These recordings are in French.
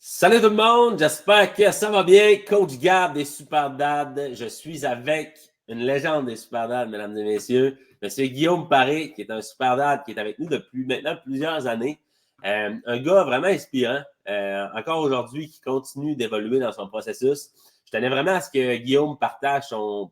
Salut tout le monde, j'espère que ça va bien. Coach Gab des Super Dads. Je suis avec une légende des Super Dads, mesdames et messieurs, Monsieur Guillaume Paré, qui est un Super Dad, qui est avec nous depuis maintenant plusieurs années. Un gars vraiment inspirant, encore aujourd'hui, qui continue d'évoluer dans son processus. Je tenais vraiment à ce que Guillaume partage son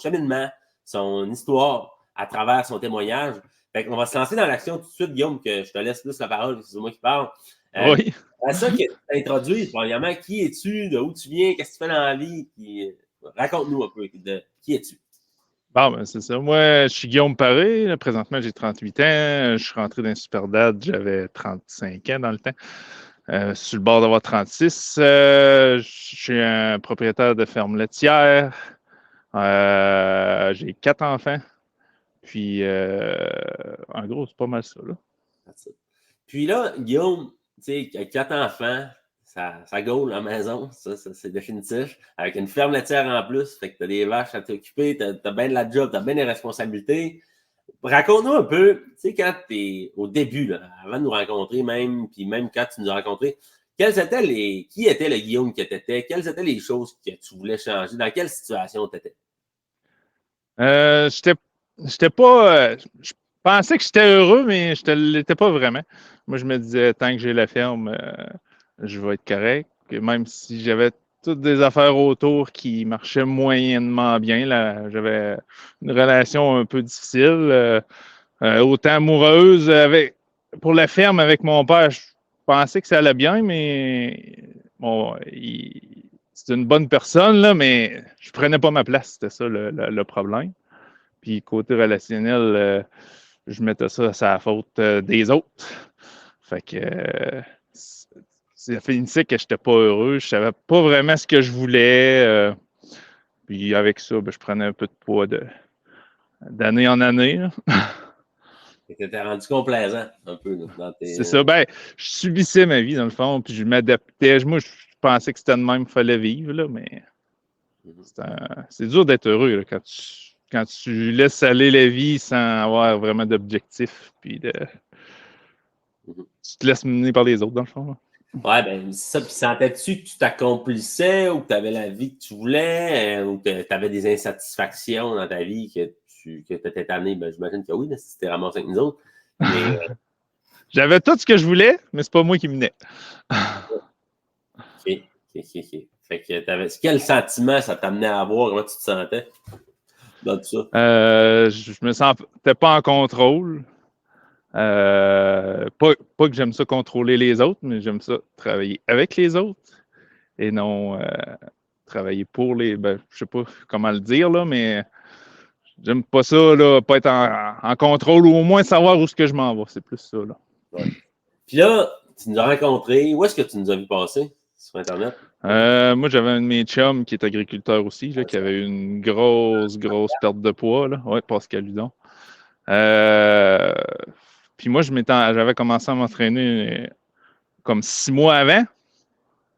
cheminement, son histoire à travers son témoignage. Fait qu'on va se lancer dans l'action tout de suite, Guillaume, que je te laisse plus la parole, c'est moi qui parle. Oui. C'est ça que t'introduis, premièrement, qui es-tu, de où tu viens, qu'est-ce que tu fais dans la vie, puis raconte-nous un peu de qui es-tu. Bon, ben, c'est ça. Moi, je suis Guillaume Paré. Là, présentement, j'ai 38 ans. Je suis rentré dans Super Dad, j'avais 35 ans dans le temps. Sur le bord d'avoir 36. Je suis un propriétaire de ferme laitière. J'ai 4 enfants. Puis, en gros, c'est pas mal ça, là. Puis là, Guillaume, tu sais, 4 enfants, ça gaule à la maison, ça c'est définitif. Avec une ferme laitière en plus, fait que t'as des vaches à t'occuper, t'as bien de la job, t'as bien des responsabilités. Raconte-nous un peu, tu sais, quand t'es au début, là, avant de nous rencontrer même, puis même quand tu nous as rencontrés, qui était le Guillaume que t'étais? Quelles étaient les choses que tu voulais changer? Dans quelle situation t'étais? J'étais pas. Je pensais que j'étais heureux, mais je ne l'étais pas vraiment. Moi, je me disais, tant que j'ai la ferme, je vais être correct. Même si j'avais toutes des affaires autour qui marchaient moyennement bien, là, j'avais une relation un peu difficile, autant amoureuse pour la ferme avec mon père. Je pensais que ça allait bien, mais bon, c'est une bonne personne, là, mais je prenais pas ma place. C'était ça le problème. Puis côté relationnel, je mettais ça à la faute des autres. Fait que ça finissait que je n'étais pas heureux. Je savais pas vraiment ce que je voulais. Puis avec ça, ben, je prenais un peu de poids d'année en année. Là. Tu t'étais rendu complaisant un peu là, dans C'est tes. ça. Ben, je subissais ma vie, dans le fond, puis je m'adaptais. Moi, je pensais que c'était de même qu'il fallait vivre, là, mais c'est dur d'être heureux là, quand tu laisses aller la vie sans avoir vraiment d'objectif, puis tu te laisses mener par les autres, dans le fond. Là. Ouais, ben, ça, puis sentais-tu que tu t'accomplissais ou que tu avais la vie que tu voulais ou que tu avais des insatisfactions dans ta vie que tu étais amené? Ben, j'imagine que oui, là, si tu t'es ramassé avec nous autres. Mais, J'avais tout ce que je voulais, mais c'est pas moi qui menais. OK. Fait que quel sentiment ça t'amenait à avoir? Comment tu te sentais dans tout ça? Je me sentais pas en contrôle. Pas que j'aime ça contrôler les autres, mais j'aime ça travailler avec les autres et non travailler pour les. Ben, je sais pas comment le dire, là, mais j'aime pas ça, là, pas être en contrôle ou au moins savoir où est-ce que je m'en vais. C'est plus ça, là. Ouais. Puis là, tu nous as rencontrés. Où est-ce que tu nous as vu passer? Sur Internet? Moi, j'avais un de mes chums qui est agriculteur aussi, là, qui avait eu une grosse perte de poids. Là. Ouais, Pascal Ludon. Puis moi, j'avais commencé à m'entraîner comme 6 mois avant.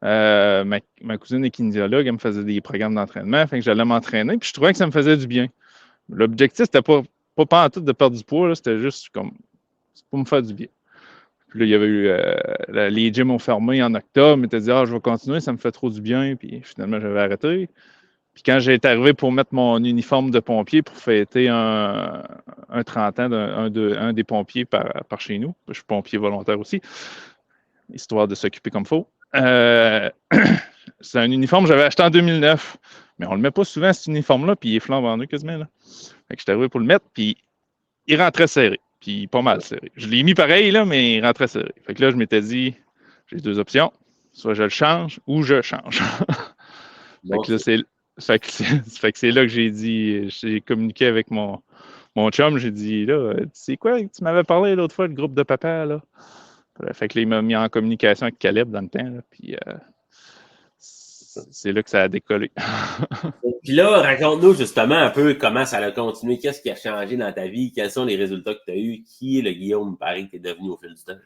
Ma cousine est kinésiologue, elle me faisait des programmes d'entraînement, fait que j'allais m'entraîner, puis je trouvais que ça me faisait du bien. L'objectif, c'était pas en tout de perdre du poids, là, c'était juste comme c'est pour me faire du bien. Puis là, il y avait eu les gyms ont fermé en octobre, mais t'as dit je vais continuer, ça me fait trop du bien, puis finalement j'avais arrêté. Puis quand j'ai été arrivé pour mettre mon uniforme de pompier pour fêter un 30 ans d'un des pompiers par chez nous, je suis pompier volontaire aussi, histoire de s'occuper comme il faut. C'est un uniforme que j'avais acheté en 2009, mais on le met pas souvent cet uniforme-là, puis il est flambant neuf quasiment. Là. Fait que j'étais arrivé pour le mettre, puis il rentrait serré, puis pas mal serré. Je l'ai mis pareil, là, mais il rentrait serré. Fait que là, je m'étais dit, j'ai deux options, soit je le change ou je change. Fait que là, c'est là que j'ai communiqué avec mon chum, j'ai dit, là, c'est quoi, tu m'avais parlé l'autre fois, le groupe de papa, là. Fait que là, il m'a mis en communication avec Caleb dans le temps, là, puis c'est là que ça a décollé. Puis là, raconte-nous justement un peu comment ça a continué, qu'est-ce qui a changé dans ta vie, quels sont les résultats que tu as eus, qui est le Guillaume Paris que tu es devenu au fil du temps?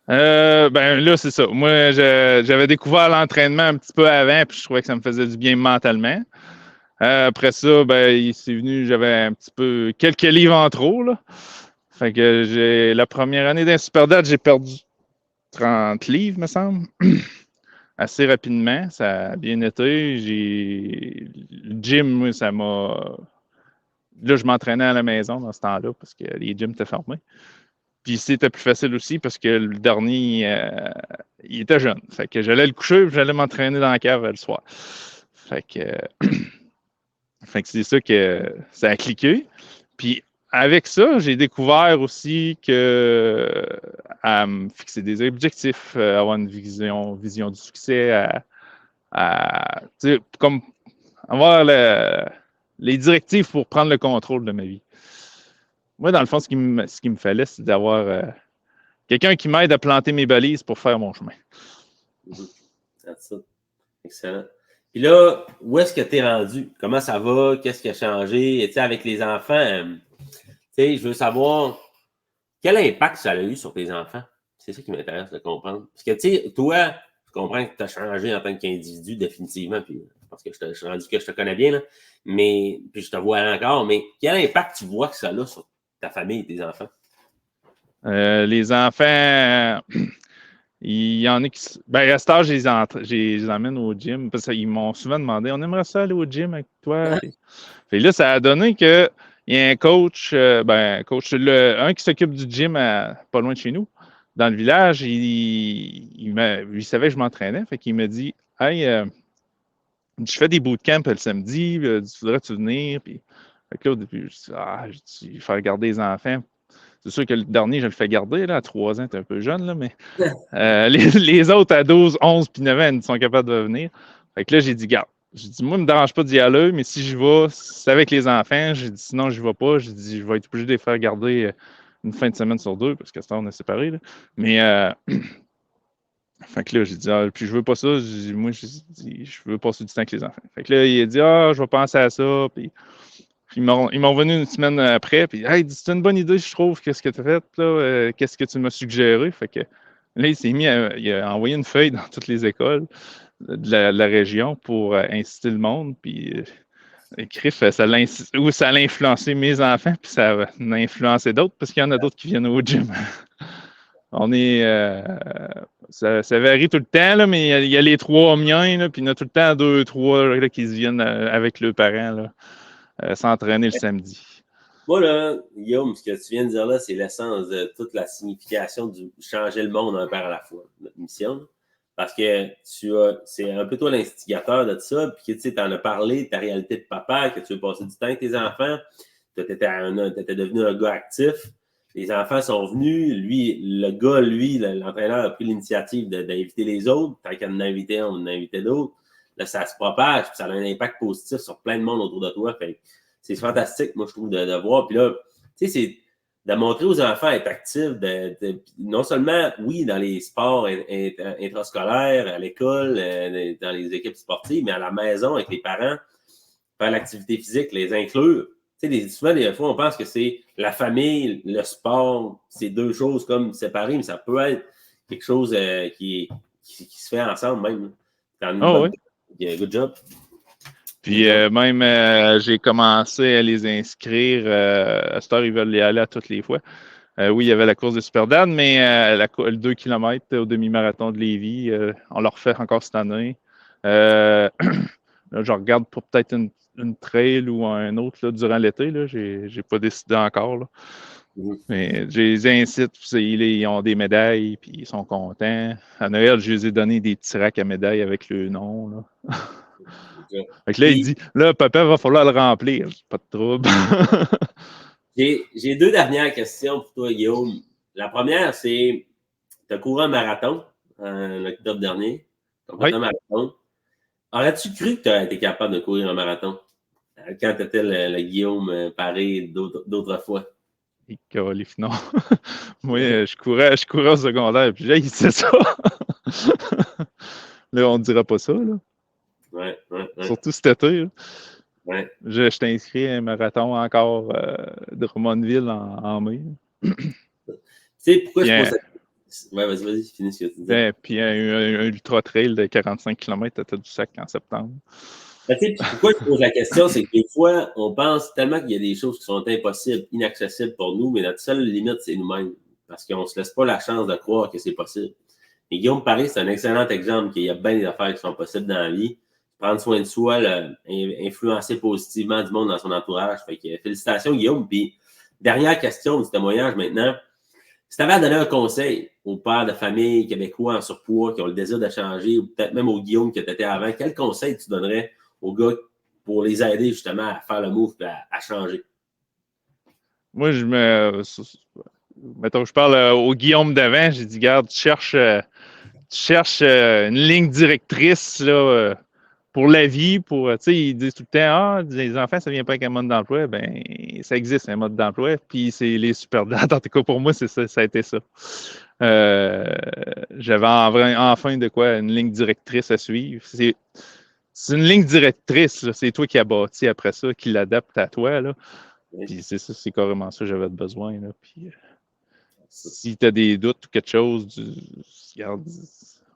Ben là, c'est ça. Moi, j'avais découvert l'entraînement un petit peu avant, puis je trouvais que ça me faisait du bien mentalement. Après ça, ben, j'avais un petit peu quelques livres en trop, là. Fait que la première année d'un Superdad, j'ai perdu 30 livres, me semble. assez rapidement. Ça a bien été. Le gym, moi, ça m'a. Là, je m'entraînais à la maison dans ce temps-là parce que les gyms étaient fermés. Puis c'était plus facile aussi parce que le dernier, il était jeune. Fait que j'allais le coucher et j'allais m'entraîner dans la cave le soir. Fait que, fait que c'est ça que ça a cliqué. Puis avec ça, j'ai découvert aussi que à me fixer des objectifs, avoir une vision du succès, comme avoir les directives pour prendre le contrôle de ma vie. Moi, dans le fond, ce qui me fallait, c'est d'avoir quelqu'un qui m'aide à planter mes balises pour faire mon chemin. That's it. Excellent. Puis là, où est-ce que tu es rendu? Comment ça va? Qu'est-ce qui a changé? Et avec les enfants, je veux savoir quel impact ça a eu sur tes enfants. C'est ça qui m'intéresse de comprendre. Parce que, toi, je comprends que tu as changé en tant qu'individu définitivement, puis parce que je suis rendu que je te connais bien, là, mais puis je te vois encore, mais quel impact tu vois que ça a sur ta famille et tes enfants? Les enfants, il y en a qui. Ben, à cet âge, je les emmène au gym. Parce qu'ils m'ont souvent demandé on aimerait ça aller au gym avec toi. Puis là, ça a donné qu'il y a un coach, un qui s'occupe du gym pas loin de chez nous, dans le village. Il savait que je m'entraînais. Fait qu'il m'a dit hey, je fais des bootcamps le samedi, voudrais-tu venir? Puis, fait que là, au début, je dis, il faut regarder les enfants. C'est sûr que le dernier, je le fais garder, là, à 3 ans, t'es un peu jeune, là, mais les autres à 12, 11 puis 9 ans, ils sont capables de venir. Fait que là, j'ai dit, garde. J'ai dit, moi, il ne me dérange pas d'y aller, mais si j'y vais, c'est avec les enfants. J'ai dit, sinon, je n'y vais pas. J'ai dit, je vais être obligé de les faire garder une fin de semaine sur 2, parce que ça, on est séparés. Là. Mais, fait que là, j'ai dit, puis je veux pas ça. Moi, je veux passer du temps avec les enfants. Fait que là, il a dit, je vais penser à ça. Puis ils m'ont revenu une semaine après, puis hey, c'est une bonne idée, je trouve, qu'est-ce que tu as fait, là, qu'est-ce que tu m'as suggéré. Fait que là, il s'est mis il a envoyé une feuille dans toutes les écoles de la région pour inciter le monde, puis ça l'a influencé mes enfants, puis ça a influencé d'autres, parce qu'il y en a d'autres qui viennent au gym. On est. Ça varie tout le temps, là, mais il y a les 3 miens, là, puis il y en a tout le temps 2, 3 là, qui viennent avec leurs parents. Là. S'entraîner le samedi. Moi, là, Guillaume, ce que tu viens de dire là, c'est l'essence de toute la signification du changer le monde un père à la fois, notre mission. Parce que c'est un peu toi l'instigateur de ça, puis tu en as parlé de ta réalité de papa, que tu veux passer du temps avec tes enfants, tu étais devenu un gars actif, les enfants sont venus, l'entraîneur a pris l'initiative d'inviter les autres, tant qu'il en a invité un, on en a invité d'autres. Là, ça se propage, puis ça a un impact positif sur plein de monde autour de toi. Fait c'est fantastique, moi, je trouve, de voir. Puis là, tu sais, c'est de montrer aux enfants à être actifs, non seulement, oui, dans les sports intrascolaires, à l'école, dans les équipes sportives, mais à la maison, avec les parents, faire l'activité physique, les inclure. Tu sais, souvent, des fois, on pense que c'est la famille, le sport, c'est deux choses comme séparées, mais ça peut être quelque chose qui se fait ensemble même. Oui. Good job. Puis même, j'ai commencé à les inscrire. À cette heure, ils veulent y aller à toutes les fois. Oui, il y avait la course de Superdad, mais le 2 km au demi-marathon de Lévis, on l'a refait encore cette année. Là, je regarde pour peut-être une trail ou un autre là, durant l'été. Je n'ai pas décidé encore. Là. Mais je les incite, ils ont des médailles, puis ils sont contents. À Noël, je les ai donné des petits racks à médailles avec le nom. Là. Fait que là, il dit, là, papa, il va falloir le remplir. Pas de trouble. J'ai 2 dernières questions pour toi, Guillaume. La première, c'est, tu as couru un marathon l'octobre dernier. Tu as fait un marathon. Aurais-tu cru que tu aurais été capable de courir un marathon quand tu étais le Guillaume Paré d'autrefois? Non. Moi, je courais au secondaire, puis là, il sait ça. Là, on ne dira pas ça. Là. Ouais. Surtout cet été. Là. Ouais. Je t'ai inscrit à un marathon encore de Drummondville en mai. Tu sais, pourquoi je pose cette question? Ouais, vas-y, finis ce que tu dis. Puis un ultra trail de 45 km à Tadoussac en septembre. Pourquoi je pose la question, c'est que des fois, on pense tellement qu'il y a des choses qui sont impossibles, inaccessibles pour nous, mais notre seule limite, c'est nous-mêmes. Parce qu'on ne se laisse pas la chance de croire que c'est possible. Et Guillaume Paré, c'est un excellent exemple qu'il y a bien des affaires qui sont possibles dans la vie. Prendre soin de soi, influencer positivement du monde dans son entourage. Fait que félicitations, Guillaume. Puis, dernière question du témoignage maintenant. Si tu avais à donner un conseil aux pères de famille québécois en surpoids qui ont le désir de changer, ou peut-être même au Guillaume que tu étais avant, quel conseil tu donnerais aux gars pour les aider justement à faire le move et à changer? Moi, mettons, je parle au Guillaume d'avant, j'ai dit, garde, tu cherches une ligne directrice là, pour la vie, tu sais, ils disent tout le temps, les enfants, ça vient pas avec un mode d'emploi. Ben, ça existe, un mode d'emploi, puis c'est les super dates. En tout cas, pour moi, c'est ça, ça a été ça. J'avais enfin de quoi, une ligne directrice à suivre. C'est une ligne directrice, là, c'est toi qui as bâti après ça, qui l'adapte à toi, là. Puis c'est ça, c'est carrément ça que j'avais besoin, là. Puis si tu as des doutes ou quelque chose, regarde,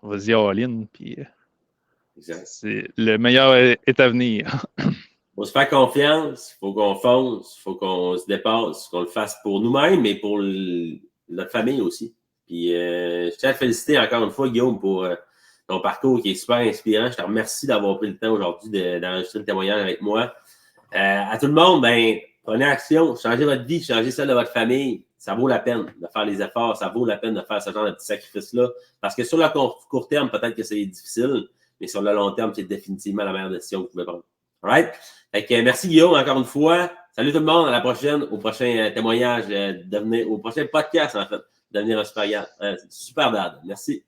vas-y all-in, puis le meilleur est à venir. Il faut se faire confiance, il faut qu'on fonce, il faut qu'on se dépasse, qu'on le fasse pour nous-mêmes, mais pour notre famille aussi. Puis je tiens à te féliciter encore une fois, Guillaume, pour ton parcours qui est super inspirant. Je te remercie d'avoir pris le temps aujourd'hui d'enregistrer le témoignage avec moi. À tout le monde, ben, prenez action, changez votre vie, changez celle de votre famille. Ça vaut la peine de faire les efforts, ça vaut la peine de faire ce genre de petits sacrifices-là. Parce que sur le court terme, peut-être que c'est difficile, mais sur le long terme, c'est définitivement la meilleure décision que vous pouvez prendre. All right? Fait que merci Guillaume, encore une fois. Salut tout le monde, à la prochaine, au prochain témoignage, au prochain podcast, en fait, devenir un super dad. Merci.